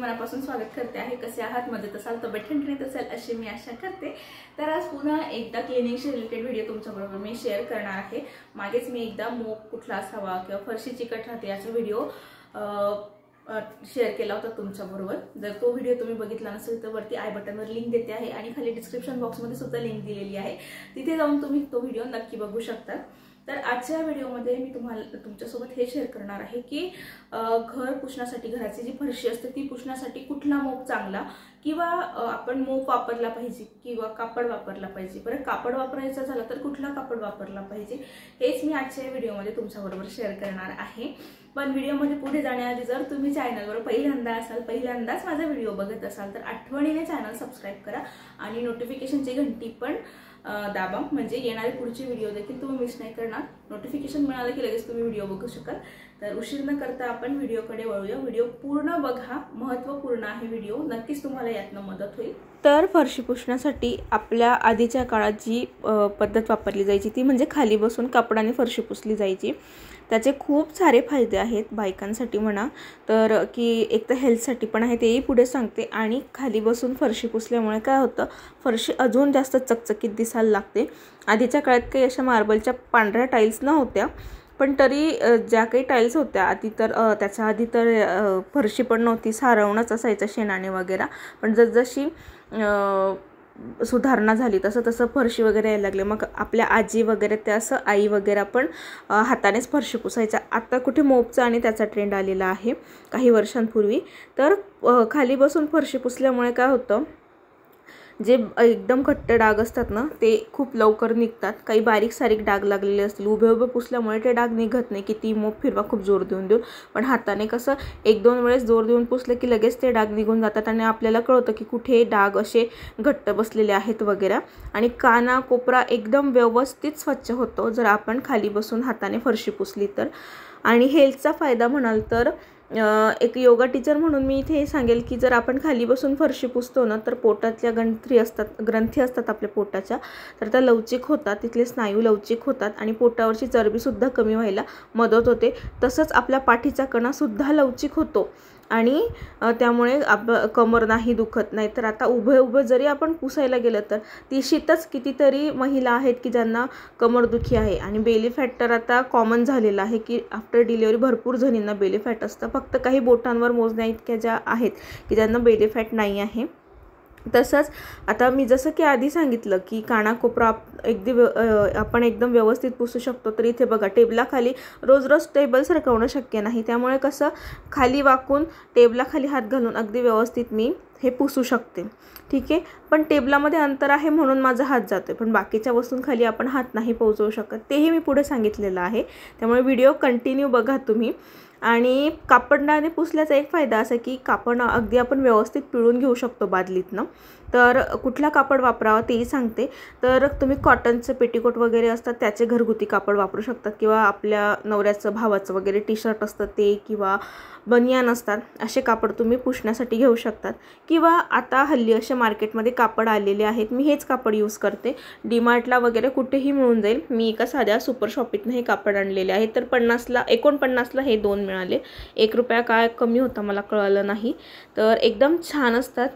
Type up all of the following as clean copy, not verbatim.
मनापासून स्वागत करते आहे। कसे आहात? मजेत असाल, तब्येत ठणठणीत असेल अशी मी आशा करते। तर आज पुन्हा एकदा क्लिनिंगशी रिलेटेड व्हिडिओ तुमच्याबरोबर मी शेअर करणार आहे। मागेच मी एकदा मोप कुठला असावा किंवा फरशी चिकट राहते याचा व्हिडिओ शेअर केला होता तुमच्याबरोबर। जर तो व्हिडिओ तुम्ही बघितला नसेल तर वरती आय बटनवर लिंक देते आहे आणि खाली डिस्क्रिप्शन बॉक्समध्ये सुद्धा लिंक दिलेली आहे, तिथे जाऊन तुम्ही तो व्हिडिओ नक्की बघू शकता। तर आजच्या व्हिडिओमध्ये मी तुमच्यासोबत हे शेअर करणार आहे की घर पुसण्यासाठी, घराची जी फरशी असते ती पुसण्यासाठी कुठला मोप चांगला, किंवा आपण मोप वापरला पाहिजे किंवा कापड वापरला पाहिजे। बरं, कापड वापरायचं झालं तर कुठला कापड वापरला पाहिजे हेच मी आजच्या व्हिडिओमध्ये तुमच्याबरोबर शेअर करणार आहे। पण व्हिडिओमध्ये पुढे जाण्याआधी जर तुम्ही चॅनलवर पहिल्यांदाच माझा व्हिडिओ बघत असाल तर आठवणीने चॅनल सबस्क्राइब करा आणि नोटिफिकेशनची घंटी पण दाबा, म्हणजे येणारे पुढचे व्हिडिओ देखील तुम्ही मिस नाही करणार। नोटिफिकेशन मिळालं की लगेच तुम्ही व्हिडिओ बघू शकाल। तर उशीर न करता आपण व्हिडिओकडे वळूया। व्हिडिओ पूर्ण बघा, महत्त्वपूर्ण आहे व्हिडिओ, नक्कीच तुम्हाला यातनं मदत होईल। तर फरशी पुसण्यासाठी आपल्या आधीच्या काळात जी पद्धत वापरली जायची ती म्हणजे खाली बसून कापडाने फरशी पुसली जायची। त्याचे खूप सारे फायदे आहेत बायकांसाठी म्हणा तर, की एक तर हेल्थसाठी पण आहे, तेही पुढे सांगते। आणि खाली बसून फरशी पुसल्यामुळे काय होतं, फरशी अजून जास्त चकचकीत दिसायला लागते। आधीच्या काळात काही अशा मार्बलच्या पांढऱ्या टाईल्स नव्हत्या, पण तरी ज्या काही टाईल्स होत्या आधी तर त्याच्या आधी तर फरशी पण नव्हती, सारवणंच असायचं शेणाने वगैरे। पण जसजशी सुधारणा झाली तसं फरशी वगैरे यायला लागले। मग आपल्या आजी वगैरे त्या असं आई वगैरे पण हातानेच फरशी पुसायच्या। आता कुठे मोपचा आणि त्याचा ट्रेंड आलेला आहे काही वर्षांपूर्वी। तर खाली बसून फरशी पुसल्यामुळे काय होतं, जे एकदम घट्ट डाग असतात ना ते खूप लवकर निघतात। काही बारीक सारीक डाग लागलेले असतील, उभे पुसल्यामुळे ते डाग निघत नाही, किती मोप फिरवा खूप जोर देऊन। पण हाताने कसं एक दोन वेळेस जोर देऊन पुसले की लगेच ते डाग निघून जातात आणि आपल्याला कळतं की कुठे डाग असे घट्ट बसलेले आहेत वगैरे। आणि काना कोपरा एकदम व्यवस्थित स्वच्छ होतो जर आपण खाली बसून हाताने फरशी पुसली तर। आणि हेल्थचा फायदा म्हणाल तर एक योगा टीचर म्हणून मी इथे हे सांगेल की जर आपण खाली बसून फरशी पुसतो ना तर पोटातल्या ग्रंथी असतात आपल्या पोटाच्या, तर त्या लवचिक होतात, तिथले स्नायू लवचिक होतात आणि पोटावरची चरबीसुद्धा कमी व्हायला मदत होते। तसंच आपल्या पाठीचा कणासुद्धा लवचिक होतो आणि त्यामुळे कमर नाही दुखत। नाही तर आता उभे जरी आपण पुसायला गेलं तर तिशीतच कितीतरी महिला आहेत की ज्यांना कमरदुखी आहे। आणि बेली फॅट तर आता कॉमन झालेलं आहे की आफ्टर डिलिव्हरी भरपूर जणींना बेली फॅट असतं, फक्त काही बोटांवर मोजण्या इतक्या ज्या आहेत की ज्यांना बेली फॅट नाही आहे। तसंच आता मी जसं की आधी सांगितलं की कानाकोपरा आपण एकदम व्यवस्थित पुसू शकतो। तर इथे बघा, टेबलाखाली रोज टेबल सरकवणं शक्य नाही, त्यामुळे कसं खाली वाकून टेबलाखाली हात घालून अगदी व्यवस्थित मी हे पुसू शकते, ठीक आहे। पण टेबलामध्ये अंतर आहे म्हणून माझा हात जातोय, पण बाकीच्या वस्तूंखाली आपण हात नाही पोहोचवू शकत, तेही मी पुढे सांगितलेलं आहे। त्यामुळे व्हिडिओ कंटिन्यू बघा तुम्ही। आणि कापडाने पुसल्याचा एक फायदा असा की कापड अगदी आपण व्यवस्थित पिळून घेऊ शकतो बादलीतनं। तर कुठला कापड वापरावा तेही सांगते। तर तुम्ही कॉटनचं पेटीकोट वगैरे असतात त्याचे घरगुती कापड वापरू शकतात, किंवा आपल्या नवऱ्याचं भावाचं वगैरे टी शर्ट असतं ते, किंवा बनियान असतात, असे कापड तुम्ही पुसण्यासाठी घेऊ शकतात। किंवा आता हल्ली असे मार्केटमध्ये कापड आलेले आहेत, मी हेच कापड यूज करते, डीमार्टला वगैरे कुठेही मिळून जाईल। मी एका साध्या सुपर शॉपीतनं हे कापड आणलेले आहे। तर 49ला हे 2 मिळाले, 1 रुपया काय कमी होता मला कळलं नाही। तर एकदम छान असतात,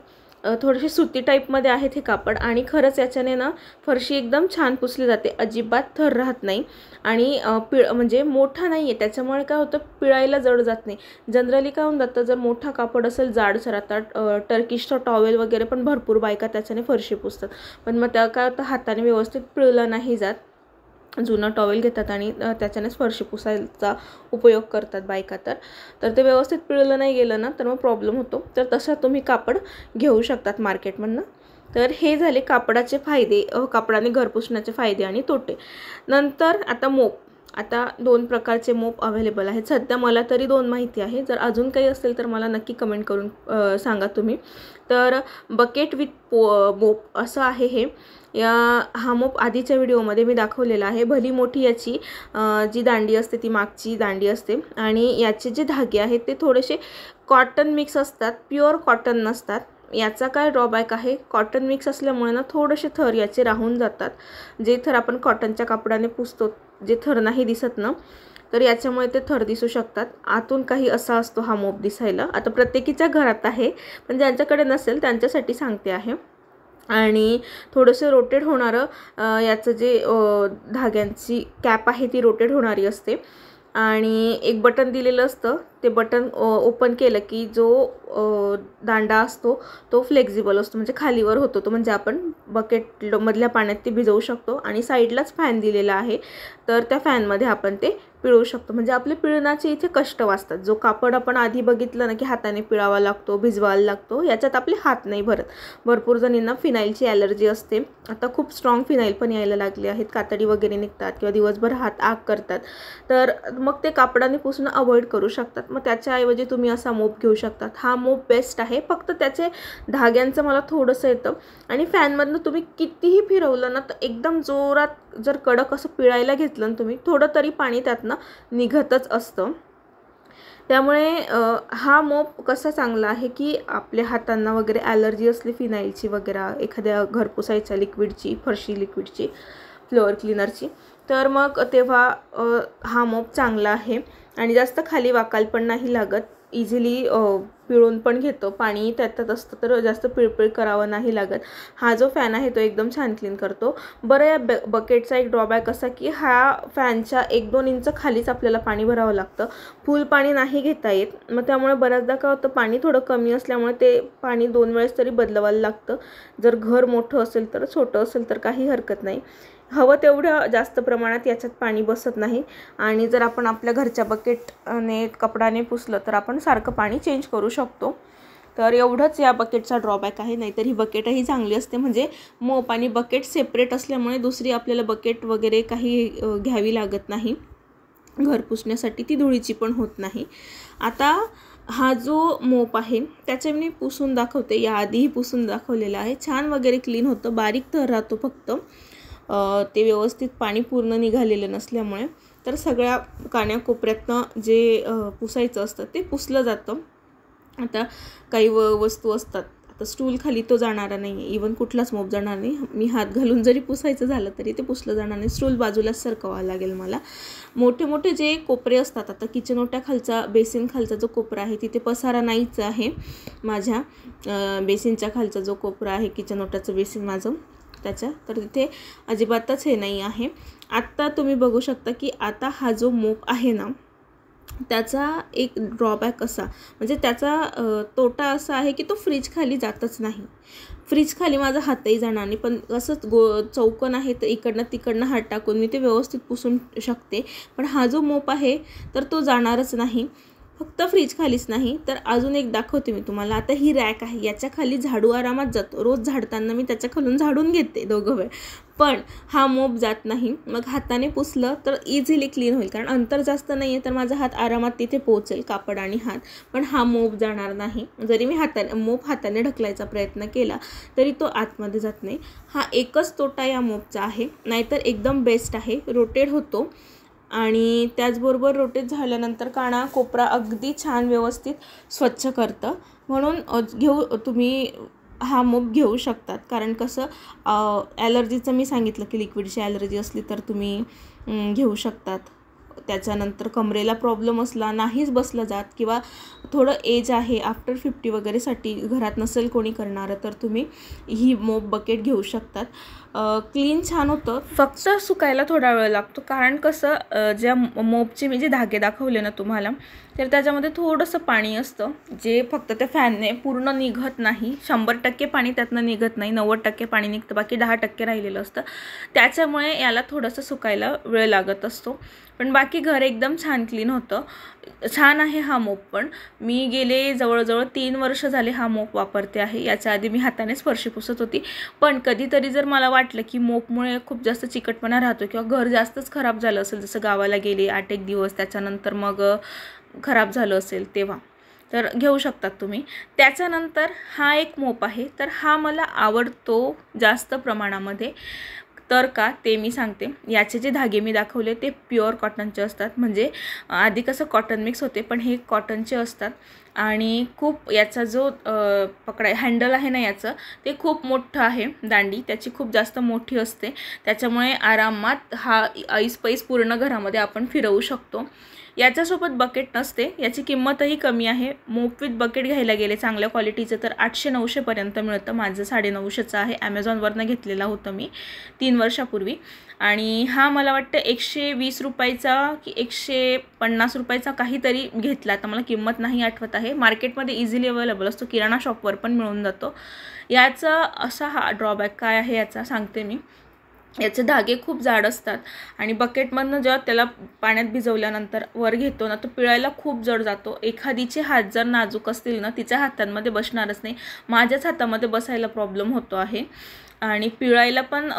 थोडेसे सुती टाईपमध्ये आहेत हे कापड। आणि खरंच याच्याने ना फरशी एकदम छान पुसली जाते, अजिबात थर राहत नाही। आणि म्हणजे मोठा नाही आहे त्याच्यामुळे काय होतं, पिळायला जड जात नाही। जनरली काय होऊन जातं, जर मोठा कापड असेल जाडसर, आता टर्किशचा टॉवेल वगैरे पण भरपूर बायका त्याच्याने फरशी पुसतात, पण मग त्या काय होतं, हाताने व्यवस्थित पिळलं नाही जात। जुनं टॉवेल घेतात आणि त्याच्यानेच फरशी पुसायचा उपयोग करतात बायका। तर ते व्यवस्थित पिळलं नाही गेलं ना तर मग प्रॉब्लेम होतो। तर तसं तुम्ही कापड घेऊ शकतात मार्केटमधनं। तर हे झाले कापडाचे फायदे, कापडाने घर पुसण्याचे फायदे आणि तोटे। नंतर आता मोप, आता 2 प्रकारचे मोप अवेलेबल आहेत सध्या, मला तरी 2 माहिती आहे। जर अजून काही असेल तर मला नक्की कमेंट करून सांगा तुम्ही। तर बकेट विथ मोप असं आहे हे। हा मोप आधीच्या व्हिडिओमध्ये मी दाखवलेला आहे। भली मोठी याची जी दांडी असते ती मागची दांडी असते, आणि याचे जे धागे आहेत ते थोडेसे कॉटन मिक्स असतात, प्युअर कॉटन नसतात। याचा काय ड्रॉबॅक आहे, कॉटन मिक्स असल्यामुळे ना थोडेसे थर याचे राहून जातात। जे थर आपण कॉटनच्या कापडाने पुसतो, जे थर नाही दिसत ना तर याच्यामुळे ते थर दिसू शकतात. आतून काही असा असतो हा मोप दिसायला. आता प्रत्येकीच्या घरात आहे, पण ज्यांच्याकडे नसेल त्यांच्यासाठी सांगते आहे. आणि थोडंसं रोटेट होणारं याचं जे धाग्यांची कॅप आहे ती रोटेट होणारी असते. आणि एक बटन दिलेलं असतं, ते बटन ओपन केलं की जो दांडा असतो तो फ्लेक्झिबल असतो, म्हणजे खालीवर होतो तो, म्हणजे आपण बकेटमधल्या पाण्यात ते भिजवू शकतो. आणि साईडलाच फॅन दिलेला आहे, तर त्या फॅनमध्ये आपण ते पिळू शकतो. म्हणजे आपले पिळण्याचे इथे कष्ट वाचतात. जो कापड आपण आधी बघितलं ना की हाताने पिळावा लागतो, भिजवायला लागतो, याच्यात आपले हात नाही भरत. भरपूर जणींना फिनाईलची ॲलर्जी असते. आता खूप स्ट्रॉंग फिनाईल पण यायला लागले आहेत, कातडी वगैरे निघतात किंवा दिवसभर हात आग करतात, तर मग ते कापडाने पुसून अवॉइड करू शकतात. मग त्याच्याऐवजी तुम्ही असा मोप घेऊ शकतात. हा मोप बेस्ट आहे. फक्त त्याचे धाग्यांचं मला थोडंसं येतं. आणि फॅनमधनं तुम्ही कितीही फिरवलं ना तर एकदम जोरात जर कडक असं पिळायला घेतलं ना तुम्ही, थोडं तरी पाणी त्यातनं निघतच असतं. त्यामुळे हा मोप कसा चांगला आहे की आपल्या हातांना वगैरे ॲलर्जी असली फिनाईलची वगैरे, एखाद्या घर पुसायच्या लिक्विडची, फरशी लिक्विडची, फ्लोअर क्लीनरची, तर मग तेव्हा हा मोप चांगला आहे. आणि जास्त खाली वाकाल पण नाही लागत. इझिली पिळून पण घेतो, पाणी त्याच्यात असतं तर जास्त पिळपिळ करावं नाही लागत. हा जो फॅन आहे तो एकदम छान क्लीन करतो. बरं, या बकेटचा एक ड्रॉबॅक असा की हा फॅनच्या 1-2 इंच खालीच आपल्याला पाणी भरावं लागतं. फुल पाणी नाही घेता येत. मग त्यामुळे बऱ्याचदा काय होतं, पाणी थोडं कमी असल्यामुळे ते पाणी 2 वेळेस तरी बदलवायला लागतं. जर घर मोठं असेल तर, छोटं असेल तर काही हरकत नाही. हवं तेवढं जास्त प्रमाणात याच्यात पाणी बसत नाही. आणि जर आपण आपल्या घरच्या बकेटने कपडाने पुसलं तर आपण सारखं पाणी चेंज करू शकतो. तर एवढंच या बकेटचा ड्रॉबॅक आहे. नाहीतर ही बकेटही चांगली असते, म्हणजे मोप आणि बकेट सेपरेट असल्यामुळे दुसरी आपल्याला बकेट वगैरे काही घ्यावी लागत नाही घर पुसण्यासाठी, ती धुळीची पण होत नाही. आता हा जो मोप आहे त्याचे मी पुसून दाखवते. याआधीही पुसून दाखवलेला आहे. छान वगैरे क्लीन होतं. बारीक थर राहतो फक्त, ते व्यवस्थित पाणी पूर्ण निघालेलं नसल्यामुळे. तर सगळ्या कान्याकोपऱ्यातनं जे पुसायचं असतं ते पुसलं जातं. आता काही वस्तू असतात, आता स्टूल खाली तो जाणारा नाही, इवन कुठलाच मोप जाणार नाही. मी हात घालून जरी पुसायचं झालं तरी ते पुसलं जाणार नाही. स्टूल बाजूलाच सरकवावं लागेल मला. मोठे मोठे जे कोपरे असतात, आता किचन ओट्या खालचा, बेसिन खालचा जो कोपरा आहे तिथे पसारा नाहीच आहे माझ्या. बेसिनच्या खालचा जो कोपरा आहे, किचन ओट्याचं बेसिन माझं त्याच्या, तर तिथे अजिबातच हे नाही आहे. आत्ता तुम्ही बघू शकता की आता हा जो मोप आहे ना त्याचा एक ड्रॉबॅक असा, म्हणजे त्याचा तोटा असा आहे की तो फ्रीज खाली जातच नाही. फ्रीज खाली माझा हातही जाणार नाही, पण असंच चौकन आहे तर इकडनं तिकडनं हात टाकून मी ते व्यवस्थित पुसून शकते. पण हा जो मोप आहे तर तो जाणारच नाही. फक्त फ्रीज खालीच नाही तर अजून एक दाखवते मी तुम्हाला. आता ही रॅक आहे, याच्या खाली झाडू आरामात जातो. रोज झाडताना मी त्याच्या खालून झाडून घेते 2 वेळ, पण हा मोप जात नाही. मग हाताने पुसलं तर इझिली क्लीन होईल, कारण अंतर जास्त नाही आहे तर माझा हात आरामात तिथे पोहोचेल, कापड आणि हात. पण हा मोप जाणार नाही. जरी मी मोप हाताने ढकलायचा प्रयत्न केला तरी तो आतमध्ये जात नाही. हा एकच तोटा या मोपचा आहे, नाहीतर एकदम बेस्ट आहे. रोटेट होतो आणि त्याचबरोबर रोटेट झाल्यानंतर काना कोपरा अगदी छान व्यवस्थित स्वच्छ करतं. म्हणून तुम्ही हा मोप घेऊ शकतात. कारण कसं, ॲलर्जीचं मी सांगितलं की लिक्विडची ॲलर्जी असली तर तुम्ही घेऊ शकतात. त्याच्यानंतर कमरेला प्रॉब्लेम असला, नाहीच बसलं जात, किंवा थोडं एज आहे आफ्टर 50 वगैरेसाठी घरात नसेल कोणी करणारं, तर तुम्ही ही मोप बकेट घेऊ शकतात. क्लीन छान होतं, फक्त सुकायला थोडा वेळ लागतो. कारण कसं, ज्या मोपचे मी जे धागे दाखवले ना तुम्हाला, तर त्याच्यामध्ये थोडंसं पाणी असतं जे फक्त त्या फॅनने पूर्ण निघत नाही. 100% पाणी त्यातनं निघत नाही, 90% पाणी निघतं, बाकी 10% राहिलेलं असतं. त्याच्यामुळे याला थोडंसं सुकायला वेळ लागत असतो. पण बाकी घर एकदम छान क्लीन होतं. छान आहे हा मोप. पण मी गेले जवळजवळ 3 वर्ष झाले हा मोप वापरते आहे. याच्या आधी मी हातानेच फरशी पुसत होती. पण कधीतरी जर मला वाटलं की मोपमुळे खूप जास्त चिकटपणा राहतो किंवा घर जास्तच खराब झालं असेल, जसं गावाला गेले 8-1 दिवस त्याच्यानंतर मग खराब झालं असेल, तेव्हा तर घेऊ शकतात तुम्ही. त्याच्यानंतर हा एक मोप आहे, तर हा मला आवडतो जास्त प्रमाणामध्ये. तर का ते मी सांगते. याचे जे धागे मी दाखवले ते प्युअर कॉटनचे असतात, म्हणजे आधी कसं कॉटन मिक्स होते पण हे कॉटनचे असतात. आणि खूप याचा जो हँडल आहे ना याचं ते खूप मोठं आहे, दांडी त्याची खूप जास्त मोठी असते, त्याच्यामुळे आरामात हा ऐस पूर्ण घरामध्ये आपण फिरवू शकतो. याच्यासोबत बकेट नसते, याची किंमतही कमी आहे. मोप विथ बकेट घ्यायला गेले चांगल्या क्वालिटीचं तर 800-900 पर्यंत मिळतं. माझं 950चं आहे, ॲमेझॉनवरनं घेतलेला होतं मी 3 वर्षापूर्वी. आणि हा मला वाटतं 120 रुपयाचा की 150 रुपयाचा काहीतरी घेतला, आता मला किंमत नाही आठवत आहे. मार्केटमध्ये इझिली अवेलेबल असतो, किराणा शॉपवर पण मिळून जातो. याचा असा हा ड्रॉबॅक काय आहे याचा सांगते मी. याचे धागे खूप जाड असतात आणि बकेटमधनं जेव्हा त्याला पाण्यात भिजवल्यानंतर वर घेतो ना, तो पिळायला खूप जड जातो. एखादीचे हात जर नाजूक असतील ना, तिच्या हातांमध्ये बसणारच नाही. माझ्याच हातामध्ये बसायला प्रॉब्लेम होतो आहे आणि पिळायला पण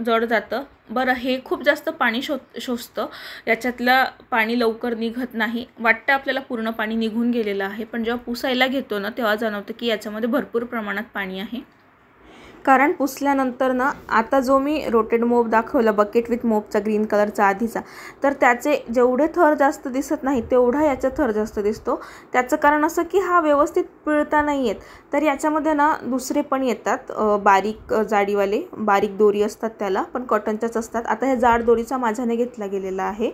जड जातं. बरं, हे खूप जास्त पाणी शोषतं, याच्यातलं पाणी लवकर निघत नाही. वाटतं आपल्याला पूर्ण पाणी निघून गेलेलं आहे, पण जेव्हा पुसायला घेतो ना तेव्हा जाणवतं की याच्यामध्ये भरपूर प्रमाणात पाणी आहे. कारण पुसल्यानंतर ना, आता जो मी रोटेड मोप दाखवला बकेट विथ मोपचा ग्रीन कलरचा आधीचा, तर त्याचे जेवढे थर जास्त दिसत नाही तेवढा याचा थर जास्त दिसतो. त्याचं कारण असं की हा व्यवस्थित पिळता नाही येत. तर याच्यामध्ये ना दुसरे पण येतात, बारीक जाडीवाले बारीक दोरी असतात त्याला, पण कॉटनच्याच असतात. आता हे जाड दोरीचा माझ्याने घेतला गेलेला आहे,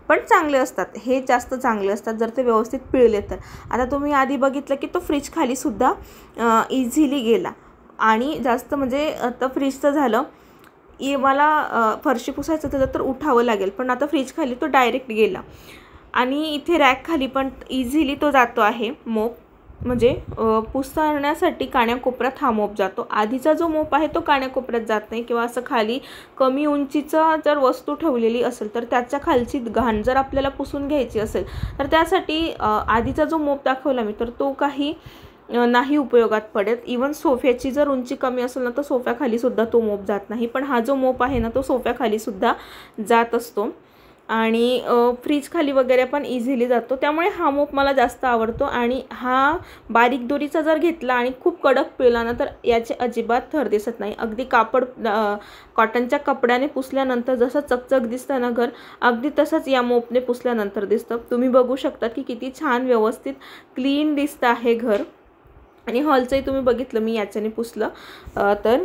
पण चांगले असतात, हे जास्त चांगले असतात जर ते व्यवस्थित पिळले तर. आता तुम्ही आधी बघितलं की तो फ्रीज खालीसुद्धा इझिली गेला आणि जास्त म्हणजे आता फ्रीजचं झालं मला फरशी पुसायचं त्याचं तर उठावं लागेल, पण आता फ्रीज खाली तो डायरेक्ट गेला. आणि इथे रॅक खाली पण इझिली तो जातो आहे मोप, म्हणजे पुसण्यासाठी काण्याकोपऱ्यात हा मोप जातो. आधीचा जो मोप आहे तो काण्याकोपऱ्यात जात नाही, किंवा असं खाली कमी उंचीचं जर वस्तू ठेवलेली असेल तर त्याच्या खालची घाण जर आपल्याला पुसून घ्यायची असेल तर त्यासाठी आधीचा जो मोप दाखवला मी तर तो काही नाही उपयोगात पडत. इवन सोफ्याची जर उंची कमी असेल ना तर सोफ्याखालीसुद्धा तो मोप जात नाही, पण हा जो मोप आहे ना तो सोफ्याखालीसुद्धा जात असतो आणि फ्रीज खाली वगैरे पण इझिली जातो. त्यामुळे हा मोप मला जास्त आवडतो. आणि हा बारीक दोरीचा जर घेतला आणि खूप कडक पिळला ना तर याचे अजिबात थर दिसत नाही. अगदी कॉटनच्या कपड्याने पुसल्यानंतर जसं चकचक दिसतं ना घर, अगदी तसंच या मोपने पुसल्यानंतर दिसतं. तुम्ही बघू शकता की किती छान व्यवस्थित क्लीन दिसतं आहे घर. आणि हॉलचंही तुम्ही बघितलं मी याच्याने पुसलं तर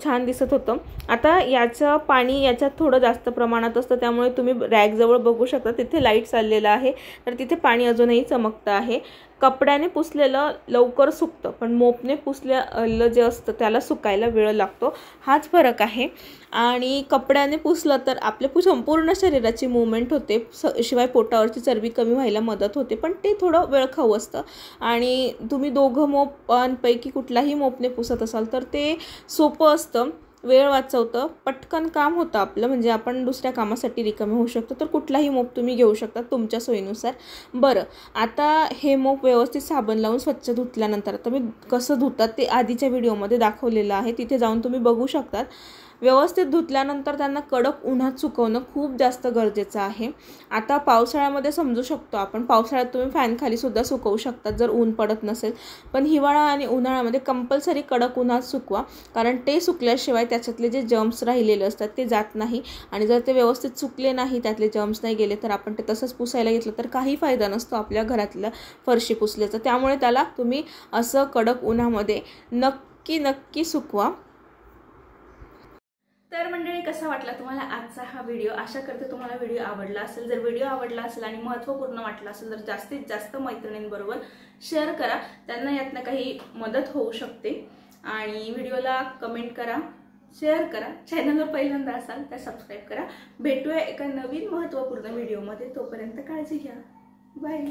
छान दिसत होतं. आता याचं पाणी याच्यात थोडं जास्त प्रमाणात असतं, त्यामुळे तुम्ही रॅकजवळ बघू शकता तिथे लाईट चाललेलं आहे, तर तिथे पाणी अजूनही चमकतं आहे. कपड्याने पुसलेलं लवकर सुकतं, पण मोपने पुसलेलं जे असतं त्याला सुकायला वेळ लागतो, हाच फरक आहे. आणि कपड्याने पुसलं तर आपल्या संपूर्ण शरीराची मूवमेंट होते, शिवाय पोटावरची चरबी कमी व्हायला मदत होते, पण ते थोडं वेळखाऊ असतं. आणि तुम्ही दोघं मोपांपैकी कुठलाही मोपने पुसत असाल तर ते सोपं असतं, वेळ वाचवतं, पटकन काम होतं आपलं, म्हणजे आपण दुसऱ्या कामासाठी रिकामे होऊ शकतो. तर कुठलाही मोप तुम्ही घेऊ शकता तुमच्या सोयीनुसार. बरं, आता हे मोप व्यवस्थित साबण लावून स्वच्छ धुतल्यानंतर, आता मी कसं धुतात ते आधीच्या व्हिडिओमध्ये दाखवलेलं आहे, तिथे जाऊन तुम्ही बघू शकतात. व्यवस्थित धुतल्यानंतर त्यांना कडक उन्हात सुकवणं खूप जास्त गरजेचं आहे. आता पावसाळ्यामध्ये समजू शकतो आपण, पावसाळ्यात तुम्ही फॅनखालीसुद्धा सुकवू शकतात जर ऊन पडत नसेल, पण हिवाळा आणि उन्हाळ्यामध्ये कंपल्सरी कडक उन्हात सुकवा, कारण ते सुकल्याशिवाय त्याच्यातले जे जर्म्स राहिलेले असतात ते जात नाही. आणि जर ते व्यवस्थित सुकले नाही, त्यातले जर्म्स नाही गेले, तर आपण ते तसंच पुसायला घेतलं तर काही फायदा नसतो आपल्या घरातलं फरशी पुसल्याचं. त्यामुळे त्याला तुम्ही असं कडक उन्हामध्ये नक्की सुकवा. तर मंडळी, कसा वाटला तुम्हाला आजचा हा व्हिडिओ? आशा करते तुम्हाला व्हिडिओ आवडला असेल. जर व्हिडिओ आवडला असेल आणि महत्त्वपूर्ण वाटला असेल तर जास्तीत जास्त मैत्रिणींबरोबर शेअर करा, त्यांना यातनं काही मदत होऊ शकते. आणि व्हिडिओला कमेंट करा, शेअर करा. चॅनलवर पहिल्यांदा असाल तर सबस्क्राईब करा. भेटूया एका नवीन महत्त्वपूर्ण व्हिडिओमध्ये. तोपर्यंत काळजी घ्या. बाय.